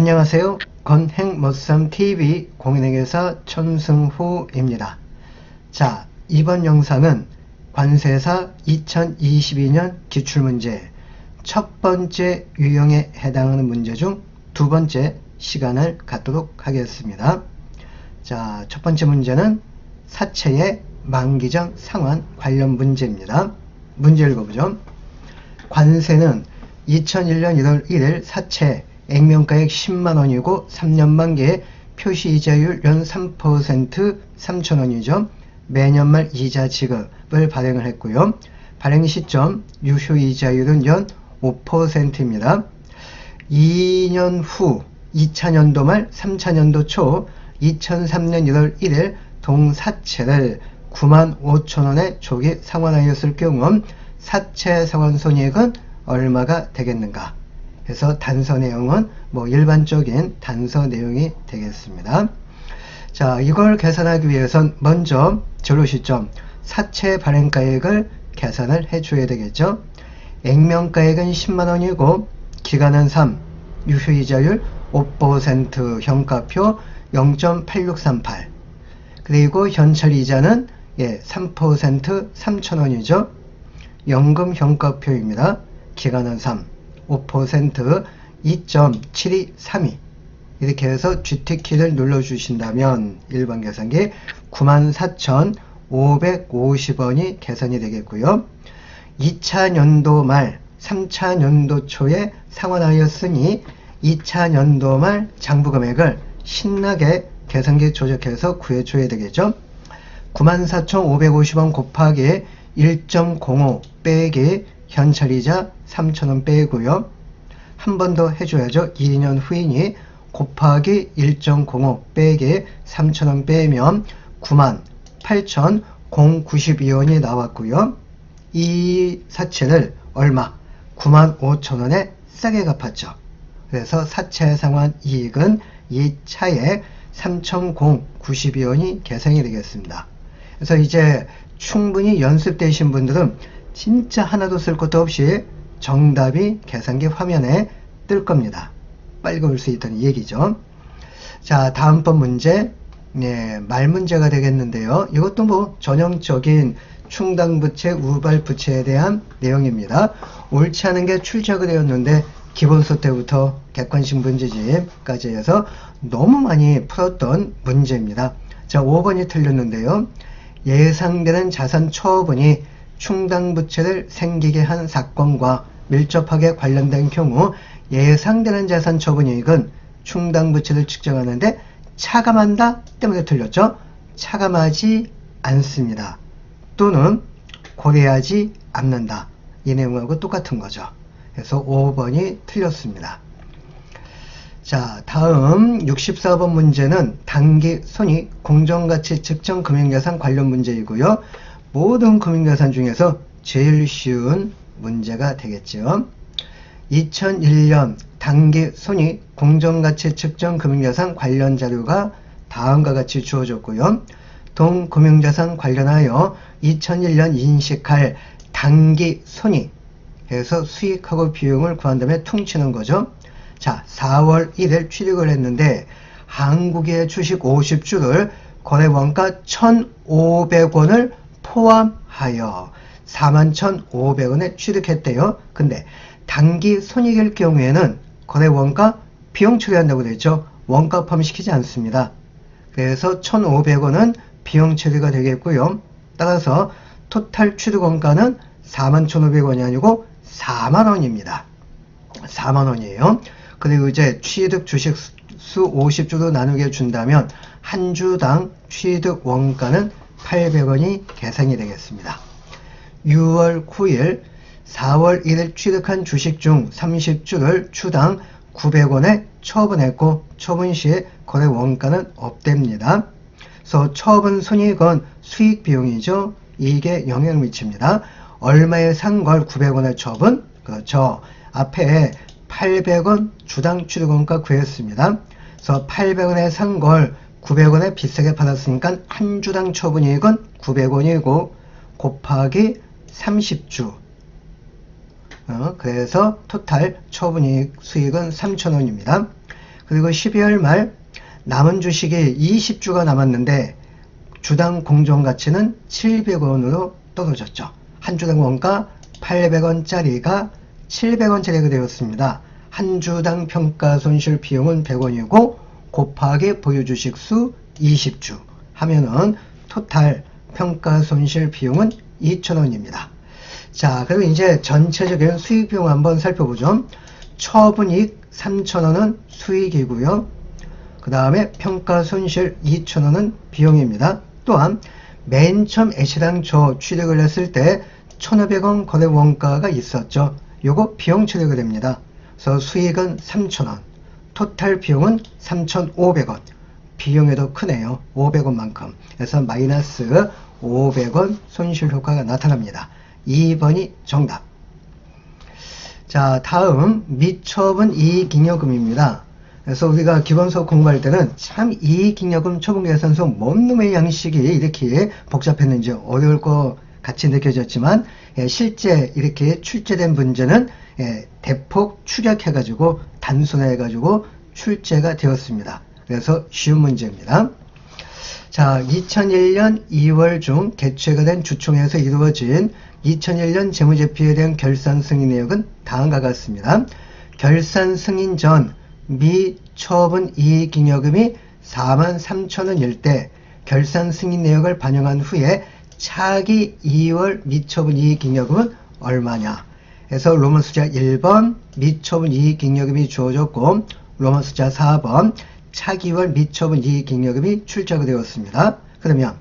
안녕하세요. 건행머썸TV 공인회계사 천승후입니다. 자, 이번 영상은 관세사 2022년 기출문제 첫 번째 유형에 해당하는 문제 중 두 번째 시간을 갖도록 하겠습니다. 자, 첫 번째 문제는 사채의 만기전 상환 관련 문제입니다. 문제 읽어보죠. 관세는 2001년 1월 1일 사채 액면가액 10만원이고 3년 만기에 표시이자율 연 3% 3,000원이죠. 매년 말 이자 지급을 발행을 했고요. 발행 시점 유효이자율은 연 5%입니다. 2년 후 2차년도 말 3차년도 초 2003년 1월 1일 동사채를 95,000원에 조기 상환하였을 경우 사채 상환 손익은 얼마가 되겠는가? 그래서 단서 내용은 일반적인 단서 내용이 되겠습니다. 자, 이걸 계산하기 위해선 먼저 진로 시점 사채 발행가액을 계산을 해줘야 되겠죠. 액면가액은 10만원이고 기간은 3, 유효이자율 5% 현가표 0.8638 그리고 현찰이자는 3% 3,000원이죠. 연금 현가표입니다. 기간은 3, 5% 2.7232 이렇게 해서 GT키를 눌러주신다면 1번 계산기 94,550원이 계산이 되겠고요. 2차 연도 말 3차 연도 초에 상환하였으니 2차 연도 말 장부금액을 신나게 계산기 조작해서 구해줘야 되겠죠. 94,550원 곱하기 1.05 빼기 현찰이자 3,000원 빼고요. 한 번 더 해줘야죠. 2년 후이니 곱하기 1.05 빼기 3,000원 빼면 98,092원이 나왔고요. 이 사채를 얼마? 95,000원에 싸게 갚았죠. 그래서 사채 상환 이익은 이 차액 3,092원이 계산이 되겠습니다. 그래서 이제 충분히 연습되신 분들은 진짜 하나도 쓸 것도 없이 정답이 계산기 화면에 뜰 겁니다. 빨리 볼 수 있다는 얘기죠. 자, 다음번 문제 말 문제가 되겠는데요. 이것도 전형적인 충당부채, 우발부채에 대한 내용입니다. 옳지 않은 게 출제가 되었는데 기본서 때부터 객관식 문제집까지 해서 너무 많이 풀었던 문제입니다. 자, 5번이 틀렸는데요. 예상되는 자산 처분이 충당부채를 생기게 한 사건과 밀접하게 관련된 경우 예상되는 자산 처분이익은 충당부채를 측정하는데 차감한다 때문에 틀렸죠. 차감하지 않습니다. 또는 고려하지 않는다. 이 내용하고 똑같은 거죠. 그래서 5번이 틀렸습니다. 자, 다음 64번 문제는 단기 손익 공정가치 측정 금융자산 관련 문제이고요. 모든 금융자산 중에서 제일 쉬운 문제가 되겠죠. 2001년 단기 손익 공정가치 측정 금융자산 관련 자료가 다음과 같이 주어졌고요. 동금융자산 관련하여 2001년 인식할 단기 손익 해서 수익하고 비용을 구한 다음에 퉁치는 거죠. 자, 4월 1일 취득을 했는데 한국의 주식 50주를 거래원가 1,500원을 포함하여 41,500원에 취득했대요. 근데 단기 손익일 경우에는 거래원가 비용 처리한다고 되죠. 원가 포함시키지 않습니다. 그래서 1,500원은 비용 처리가 되겠고요. 따라서 토탈 취득원가는 41,500원이 아니고 4만원입니다. 4만원이에요. 그리고 이제 취득 주식 수 50주로 나누게 준다면 한 주당 취득 원가는 800원이 계산이 되겠습니다. 6월 9일 4월 1일 취득한 주식 중 30주를 주당 900원에 처분했고 처분 시에 거래 원가는 없답니다. 그래서 처분 손익은 수익 비용이죠. 이게 영향을 미칩니다. 얼마에 산 걸 900원에 처분? 그렇죠. 앞에 800원 주당 취득원가 구했습니다. 그래서 800원에 산 걸 900원에 비싸게 팔았으니까 한 주당 처분이익은 900원이고 곱하기 30주 그래서 토탈 처분이익 수익은 3,000원입니다. 그 그리고 12월 말 남은 주식이 20주가 남았는데 주당 공정가치는 700원으로 떨어졌죠. 한 주당 원가 800원짜리가 700원짜리가 되었습니다. 한 주당 평가손실 비용은 100원이고 곱하기 보유주식 수 20주 하면은 토탈 평가손실 비용은 2,000원입니다. 자, 그럼 이제 전체적인 수익 비용 한번 살펴보죠. 처분이익 3,000원은 수익이고요. 그 다음에 평가손실 2,000원은 비용입니다. 또한 맨 처음 애시당초 취득을 했을 때 1,500원 거래 원가가 있었죠. 요거 비용 처리가 됩니다. 그래서 수익은 3,000원, 토탈 비용은 3,500원. 비용이 더 크네요. 500원만큼. 그래서 마이너스 500원 손실 효과가 나타납니다. 2번이 정답. 자, 다음 미처분 이익잉여금입니다. 그래서 우리가 기본수업 공부할 때는 참 이익잉여금 처분계산서 뭔 놈의 양식이 이렇게 복잡했는지 어려울 것 같이 느껴졌지만 실제 이렇게 출제된 문제는 대폭 축약해가지고 단순화해가지고 출제가 되었습니다. 그래서 쉬운 문제입니다. 자, 2001년 2월 중 개최가 된 주총에서 이루어진 2001년 재무제표에 대한 결산 승인 내역은 다음과 같습니다. 결산 승인 전 미처분 이익잉여금이 43,000원일 때 결산 승인 내역을 반영한 후에 차기 2월 미처분 이익잉여금은 얼마냐? 해서 로마 숫자 1번 미처분 이익잉여금이 주어졌고 로마 숫자 4번 차기 2월 미처분 이익잉여금이 출자가 되었습니다. 그러면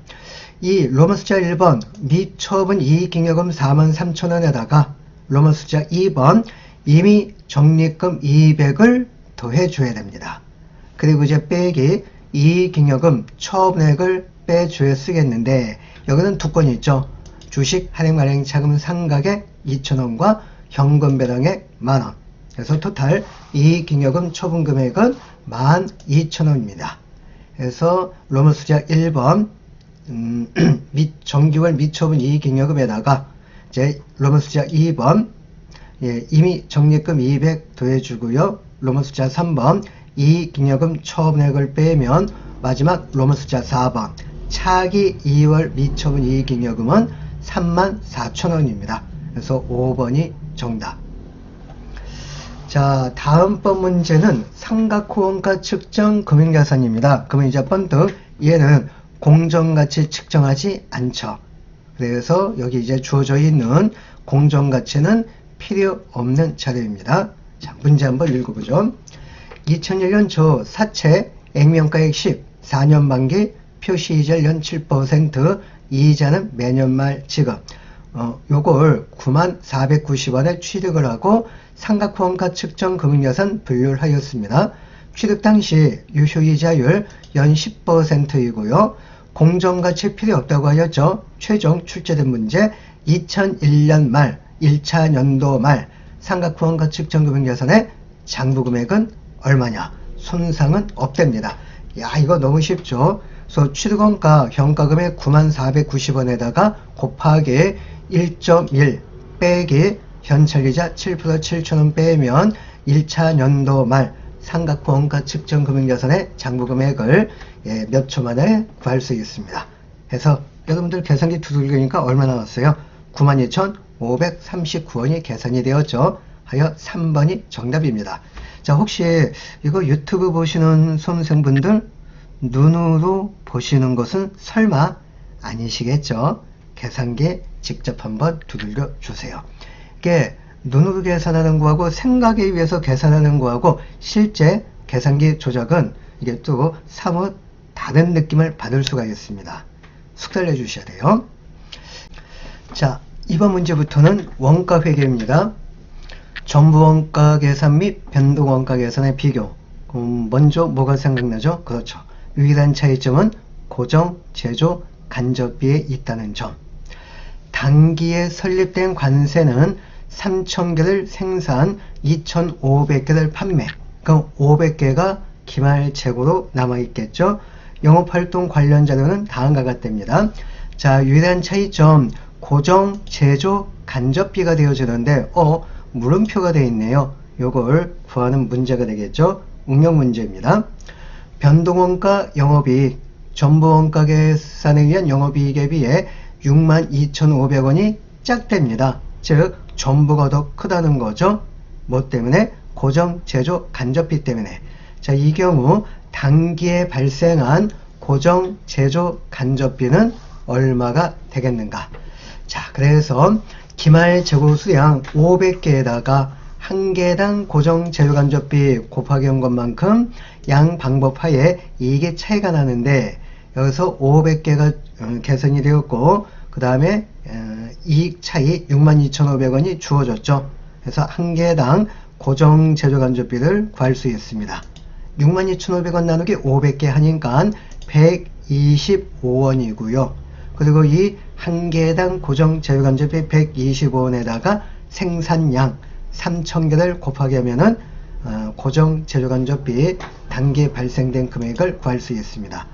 이 로마 숫자 1번 미처분 이익잉여금 43,000원에다가 로마 숫자 2번 이미 적립금 200을 더해 줘야 됩니다. 그리고 이제 빼기 이익잉여금 처분액을 빼줘야 쓰겠는데 여기는 두 건이 있죠. 주식 할인 발행 자금 상각액 2,000원과 현금 배당액 만원. 그래서 토탈 이익잉여금 처분 금액은 12,000원입니다. 그래서 로마 숫자 1번 정기월 미처분 이익잉여금에다가 이제 로마 숫자 2번 이미 적립금 200 더해주고요. 로마 숫자 3번 이익잉여금 처분액을 빼면 마지막 로마 숫자 4번 차기 2월 미처분 이익잉여금은 34,000원입니다. 그래서 5번이 정답. 자, 다음번 문제는 삼각후원가 측정 금융자산입니다. 그러면 이제 번뜩 얘는 공정가치 측정하지 않죠. 그래서 여기 이제 주어져 있는 공정가치는 필요 없는 자료입니다. 자, 문제 한번 읽어보죠. 2001년 저 사채 액면가액 10, 4년 만기 표시이자율 연 7%, 이자는 매년 말 지급. 요걸 9490원에 취득을 하고 삼각후원가 측정 금융자산 분류를 하였습니다. 취득 당시 유효이자율 연 10%이고요. 공정가치 필요 없다고 하였죠. 최종 출제된 문제 2001년 말 1차 연도 말 삼각후원가 측정 금융자산의 장부금액은 얼마냐? 손상은 없답니다. 야, 이거 너무 쉽죠. 그래서 취득원가 현가금액 9490원에다가 곱하기 1.1 빼기 현찰이자 7% 7,000원 빼면 1차 연도 말 삼각후원가 측정 금융자산의 장부금액을 몇 초 만에 구할 수 있습니다. 해서 여러분들 계산기 두들기니까 얼마 나왔어요? 92,539원이 계산이 되었죠. 하여 3번이 정답입니다. 자, 혹시 이거 유튜브 보시는 수험생분들 눈으로 보시는 것은 설마 아니시겠죠? 계산기 직접 한번 두들겨 주세요. 이게 눈으로 계산하는 거하고 생각에 의해서 계산하는 거하고 실제 계산기 조작은 이게 또 사뭇 다른 느낌을 받을 수가 있습니다. 숙달해 주셔야 돼요. 자, 이번 문제부터는 원가 회계입니다. 전부원가 계산 및 변동원가 계산의 비교. 먼저 뭐가 생각나죠? 그렇죠. 유일한 차이점은 고정, 제조, 간접비에 있다는 점. 단기에 설립된 관세는 3,000개를 생산, 2,500개를 판매. 그럼 500개가 기말 재고로 남아있겠죠. 영업활동 관련 자료는 다음과 같답니다. 자, 유일한 차이점, 고정, 제조, 간접비가 되어지는데 물음표가 되어 있네요. 요걸 구하는 문제가 되겠죠. 응용 문제입니다. 변동원가 영업이익, 전부원가 계산에 의한 영업이익에 비해 62,500원이 짝됩니다. 즉 전부가 더 크다는 거죠. 뭐 때문에? 고정제조 간접비 때문에. 자, 이 경우 당기에 발생한 고정제조 간접비는 얼마가 되겠는가? 자, 그래서 기말 재고 수량 500개에다가 한 개당 고정제조간접비 곱하기 한 것만큼 양 방법 하에 이게 차이가 나는데, 여기서 500개가 계산이 되었고 그 다음에 이익 차이 62,500원이 주어졌죠. 그래서 한 개당 고정제조간접비를 구할 수 있습니다. 62,500원 나누기 500개 하니까 125원이고요. 그리고 이 한 개당 고정제조간접비 125원에다가 생산량 3,000개를 곱하기 하면은 고정제조간접비 단기에 발생된 금액을 구할 수 있습니다.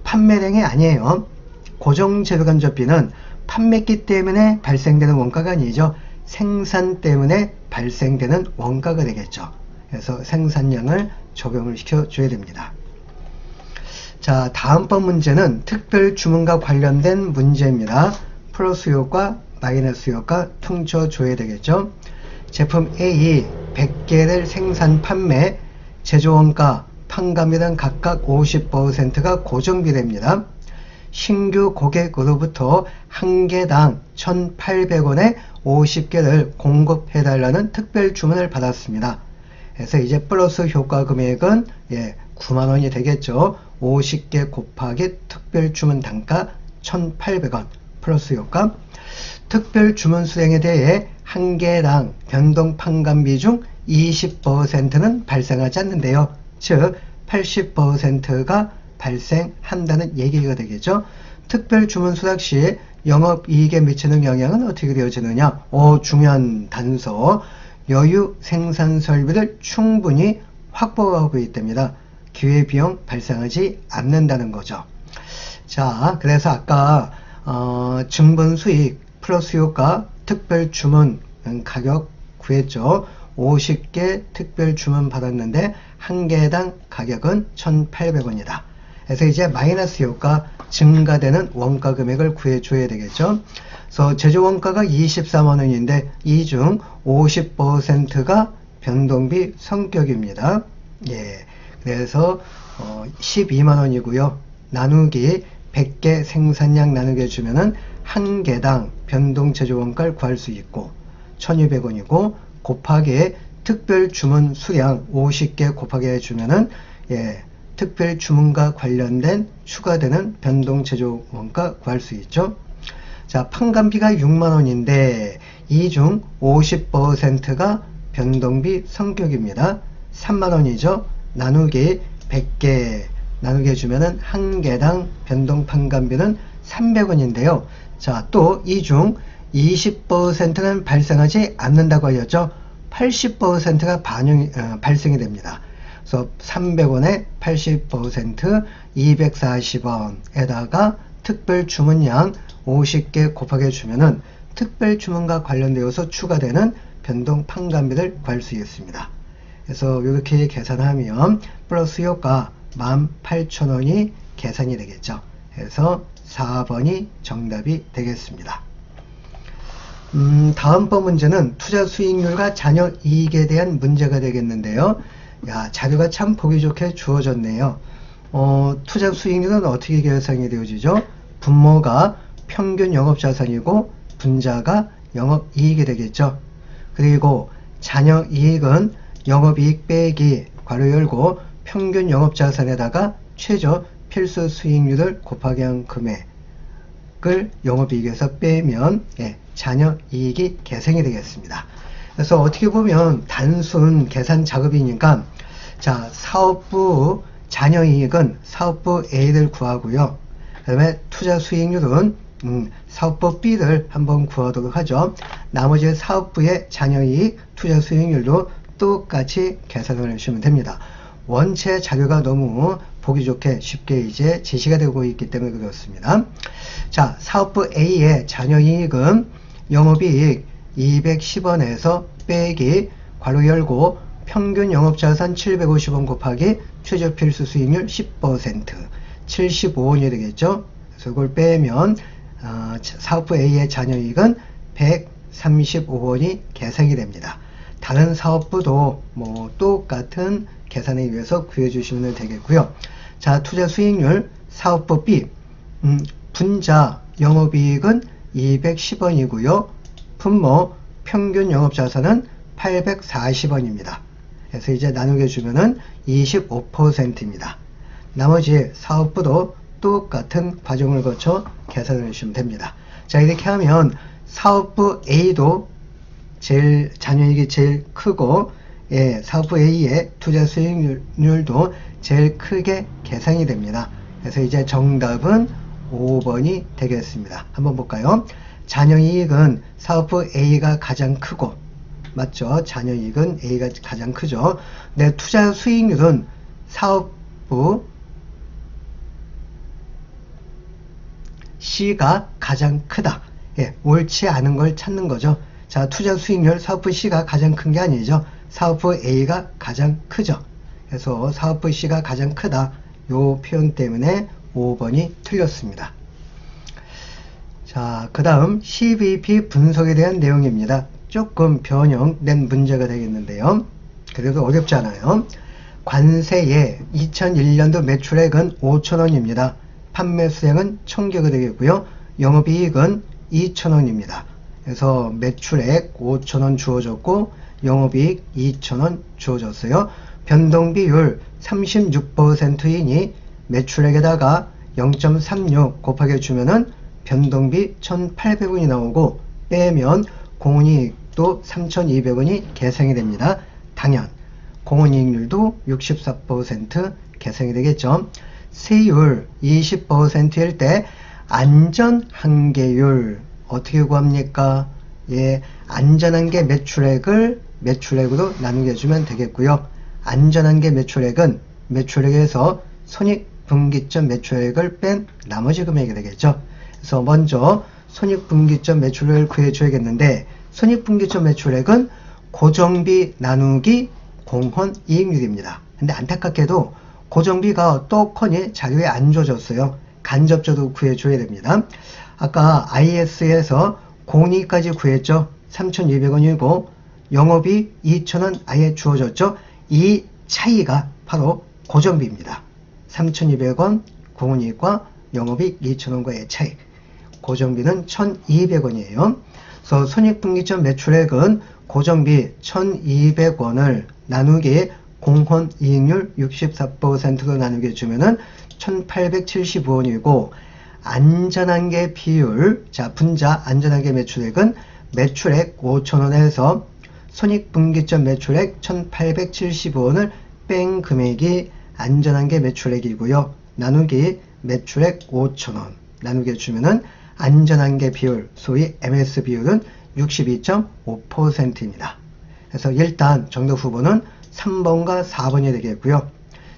판매량이 아니에요. 고정제조간접비는 판매기 때문에 발생되는 원가가 아니죠. 생산 때문에 발생되는 원가가 되겠죠. 그래서 생산량을 적용을 시켜줘야 됩니다. 자, 다음번 문제는 특별주문과 관련된 문제입니다. 플러스 효과, 마이너스 효과 퉁쳐줘야 되겠죠. 제품 A 100개를 생산 판매, 제조원가, 판관비는 각각 50%가 고정비됩니다. 신규 고객으로부터 한 개당 1,800원에 50개를 공급해달라는 특별주문을 받았습니다. 그래서 이제 플러스 효과 금액은 9만원이 되겠죠. 50개 곱하기 특별주문 단가 1,800원 플러스 효과. 특별주문 수량에 대해 한 개당 변동판관비 중 20%는 발생하지 않는데요. 즉 80%가 발생한다는 얘기가 되겠죠. 특별주문 수락 시 영업이익에 미치는 영향은 어떻게 되어지느냐? 중요한 단서. 여유 생산 설비를 충분히 확보하고 있답니다. 기회비용 발생하지 않는다는 거죠. 자, 그래서 아까 증본수익 플러스 효과 특별주문 가격 구했죠. 50개 특별주문 받았는데 한 개당 가격은 1,800원이다. 그래서 이제 마이너스 효과 증가되는 원가 금액을 구해줘야 되겠죠. 그래서 제조원가가 24만원인데 이 중 50%가 변동비 성격입니다. 그래서 12만원이고요. 나누기 100개 생산량 나누기 해주면은 한 개당 변동 제조원가를 구할 수 있고 1,200원이고 곱하기 특별 주문 수량 50개 곱하기 해주면은 특별 주문과 관련된 추가되는 변동 제조원가 구할 수 있죠. 자, 판관비가 6만원인데 이 중 50%가 변동비 성격입니다. 3만원이죠. 나누기 100개 나누게 해주면은 한 개당 변동 판관비는 300원인데요. 자, 또 이 중 20%는 발생하지 않는다고 하였죠. 80%가 발생이 됩니다. 그래서 300원에 80% 240원에다가 특별 주문량 50개 곱하기 해주면은 특별 주문과 관련되어서 추가되는 변동 판관비를 구할 수 있습니다. 그래서 이렇게 계산하면 플러스 효과 18,000원이 계산이 되겠죠. 그래서 4번이 정답이 되겠습니다. 다음번 문제는 투자 수익률과 잔여 이익에 대한 문제가 되겠는데요. 자료가 참 보기 좋게 주어졌네요. 투자 수익률은 어떻게 계산이 되어지죠? 분모가 평균 영업자산이고 분자가 영업이익이 되겠죠. 그리고 잔여 이익은 영업이익 빼기 괄호 열고 평균 영업자산에다가 최저 필수 수익률을 곱하기 한 금액을 영업이익에서 빼면 잔여 이익이 계산이 되겠습니다. 그래서 어떻게 보면 단순 계산 작업이니까 자, 사업부 잔여 이익은 사업부 A를 구하고요. 그 다음에 투자 수익률은 사업부 B를 한번 구하도록 하죠. 나머지 사업부의 잔여 이익, 투자 수익률도 똑같이 계산을 해주시면 됩니다. 원체 자료가 너무 보기 좋게 쉽게 이제 제시가 되고 있기 때문에 그렇습니다. 자, 사업부 A의 잔여 이익은 영업이익 210원에서 빼기 괄호 열고 평균 영업자산 750원 곱하기 최저 필수 수익률 10% 75원이 되겠죠. 그래서 이걸 빼면 사업부 A의 잔여이익은 135원이 계산이 됩니다. 다른 사업부도 뭐 똑같은 계산에 의해서 구해주시면 되겠고요. 자, 투자 수익률 사업부 B 분자 영업이익은 210원이고요. 분모 평균 영업자산은 840원입니다. 그래서 이제 나누게 주면은 25%입니다. 나머지 사업부도 똑같은 과정을 거쳐 계산을 해주시면 됩니다. 자, 이렇게 하면 사업부 A도 제일 잔여이익이 제일 크고 사업부 A의 투자 수익률도 제일 크게 계산이 됩니다. 그래서 이제 정답은 5번이 되겠습니다. 한번 볼까요? 잔여이익은 사업부 A가 가장 크고 맞죠? 잔여이익은 A가 가장 크죠. 네, 투자 수익률은 사업부 C가 가장 크다. 옳지 않은 걸 찾는 거죠. 자, 투자 수익률 사업부 C가 가장 큰 게 아니죠. 사업부 A가 가장 크죠. 그래서 사업부 C가 가장 크다. 요 표현 때문에 5번이 틀렸습니다. 자, 그 다음 CVP 분석에 대한 내용입니다. 조금 변형된 문제가 되겠는데요. 그래도 어렵지 않아요. 관세의 2001년도 매출액은 5천원입니다. 판매 수량은 1000개가 되겠고요. 영업이익은 2천원입니다. 그래서 매출액 5천원 주어졌고 영업이익 2천원 주어졌어요. 변동비율 36%이니 매출액에다가 0.36 곱하기 주면은 변동비 1,800원이 나오고 빼면 공원이익도 3,200원이 계산이 됩니다. 당연 공원이익률도 64% 계산이 되겠죠. 세율 20%일 때 안전한계율 어떻게 구합니까? 안전한계 매출액으로 나누게 해주면 되겠고요. 안전한계 매출액은 매출액에서 손익분기점 매출액을 뺀 나머지 금액이 되겠죠. 그래서 먼저 손익분기점 매출액을 구해줘야겠는데 손익분기점 매출액은 고정비 나누기 공헌이익률입니다. 근데 안타깝게도 고정비가 떡하니 자료에 안 줘졌어요. 간접적으로 구해줘야 됩니다. 아까 IS에서 공이익까지 구했죠. 3,200원이고 영업이 2,000원 아예 주어졌죠. 이 차이가 바로 고정비입니다. 3,200원 공이익과 영업이익 2,000원과의 차이. 고정비는 1,200원이에요. 그래서 손익분기점 매출액은 고정비 1,200원을 나누기 공헌이익률 64%로 나누게 주면은 1,875원이고 안전한계 비율, 자 분자 안전한계 매출액은 매출액 5,000원에서 손익분기점 매출액 1,875원을 뺀 금액이 안전한계 매출액이고요. 나누기 매출액 5,000원 나누게 주면은 안전한계 비율, 소위 MS 비율은 62.5%입니다. 그래서 일단 정답 후보는 3번과 4번이 되겠고요.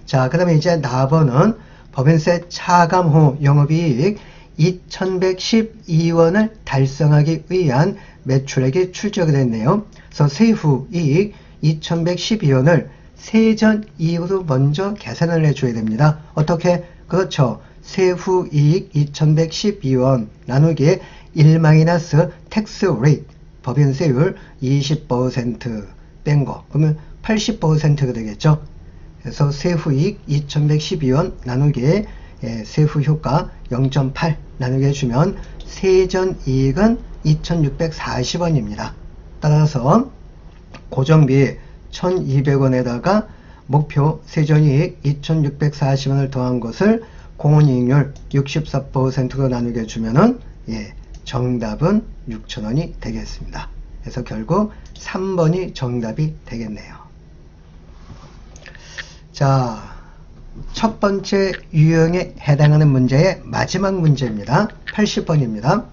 자, 그 다음에 이제 4번은 법인세 차감 후 영업이익 2,112원을 달성하기 위한 매출액이 출적이 됐네요. 그래서 세후 이익 2,112원을 세전 이익으로 먼저 계산을 해줘야 됩니다. 어떻게? 그렇죠. 세후 이익 2,112원 나누기 1- 텍스 레이트 법인세율 20% 뺀 거. 그러면 80%가 되겠죠. 그래서 세후이익 2,112원 나누기 세후 효과 0.8 나누게 해주면 세전이익은 2,640원입니다. 따라서 고정비 1,200원에다가 목표 세전이익 2,640원을 더한 것을 공헌이익률 64%로 나누게 해주면은 정답은 6,000원이 되겠습니다. 그래서 결국 3번이 정답이 되겠네요. 자, 첫 번째 유형에 해당하는 문제의 마지막 문제입니다. 80번입니다.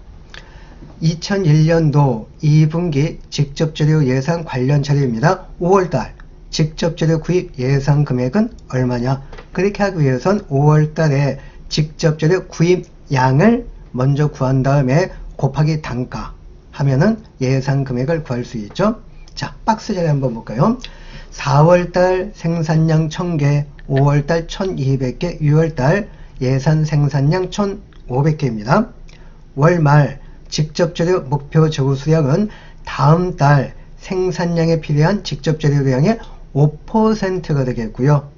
2001년도 2분기 직접재료 예산 관련 자료입니다. 5월달 직접재료 구입 예상 금액은 얼마냐? 그렇게 하기 위해선 5월달에 직접재료 구입 양을 먼저 구한 다음에 곱하기 단가 하면은 예상 금액을 구할 수 있죠. 자, 박스 자리 한번 볼까요? 4월달 생산량 1000개, 5월달 1200개, 6월달 예산 생산량 1500개입니다. 월말 직접재료 목표 재고 수량은 다음 달 생산량에 필요한 직접재료량의 5%가 되겠고요.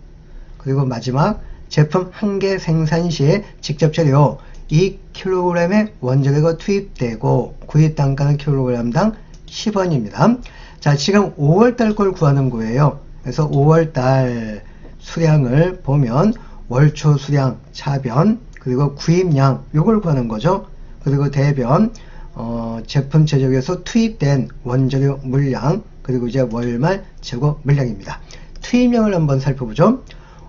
그리고 마지막 제품 1개 생산 시에 직접재료 2kg의 원재료가 투입되고 구입단가는 kg당 10원입니다. 자, 지금 5월달 걸 구하는 거예요. 그래서 5월달 수량을 보면 월초 수량, 차변, 그리고 구입량 요걸 구하는 거죠. 그리고 대변, 제품 제조에서 투입된 원재료 물량, 그리고 이제 월말 재고 물량입니다. 투입량을 한번 살펴보죠.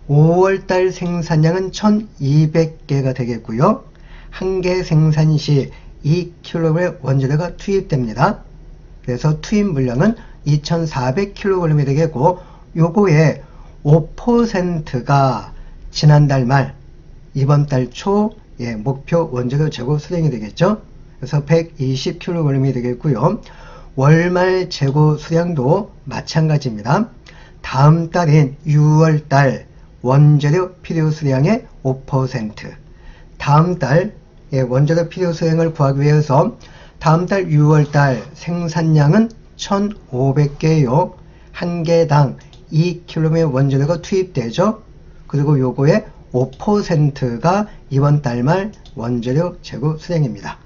5월달 생산량은 1200개가 되겠고요. 1개 생산 시 2kg의 원재료가 투입됩니다. 그래서 투입 물량은 2400kg이 되겠고, 요거의 5%가 지난달 말, 이번 달 초 목표 원재료 재고 수량이 되겠죠. 그래서 120kg이 되겠고요. 월말 재고 수량도 마찬가지입니다. 다음 달인 6월달 원재료 필요 수량의 5%, 다음 달 원재료 필요 수량을 구하기 위해서 다음 달 6월달 생산량은 1500개요. 한 개당 2kg의 원재료가 투입되죠. 그리고 요거의 5%가 이번 달 말 원재료 재고 수량입니다.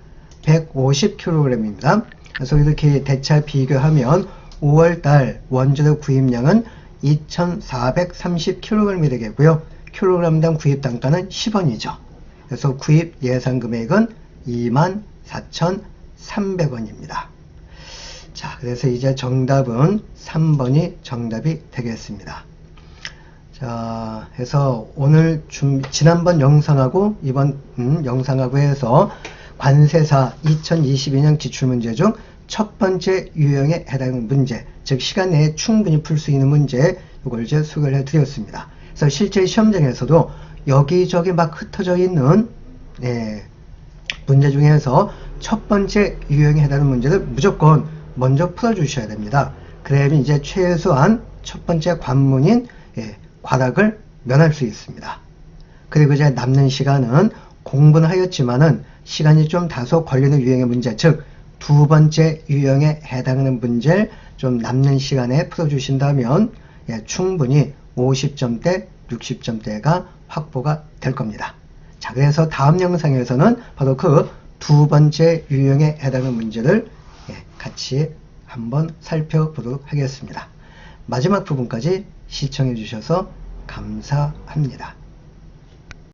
150kg입니다. 그래서 이렇게 대차 비교하면 5월달 원재료 구입량은 2430kg이 되겠고요. 킬로그램당 구입 단가는 10원이죠. 그래서 구입 예상 금액은 24,300원입니다. 자, 그래서 이제 정답은 3번이 정답이 되겠습니다. 자, 해서 오늘 지난번 영상하고 이번 영상하고 해서 관세사 2022년 기출문제 중 첫 번째 유형에 해당하는 문제, 즉 시간 내에 충분히 풀 수 있는 문제, 이걸 이제 소개를 해드렸습니다. 그래서 실제 시험장에서도 여기저기 막 흩어져 있는 문제 중에서 첫 번째 유형에 해당하는 문제를 무조건 먼저 풀어주셔야 됩니다. 그래야면 이제 최소한 첫 번째 관문인 과락을 면할 수 있습니다. 그리고 이제 남는 시간은 공부는 하였지만은 시간이 좀 다소 걸리는 유형의 문제, 즉 두 번째 유형에 해당하는 문제를 좀 남는 시간에 풀어주신다면 충분히 50점대, 60점대가 확보가 될 겁니다. 자, 그래서 다음 영상에서는 바로 그 두 번째 유형에 해당하는 문제를 같이 한번 살펴보도록 하겠습니다. 마지막 부분까지 시청해 주셔서 감사합니다.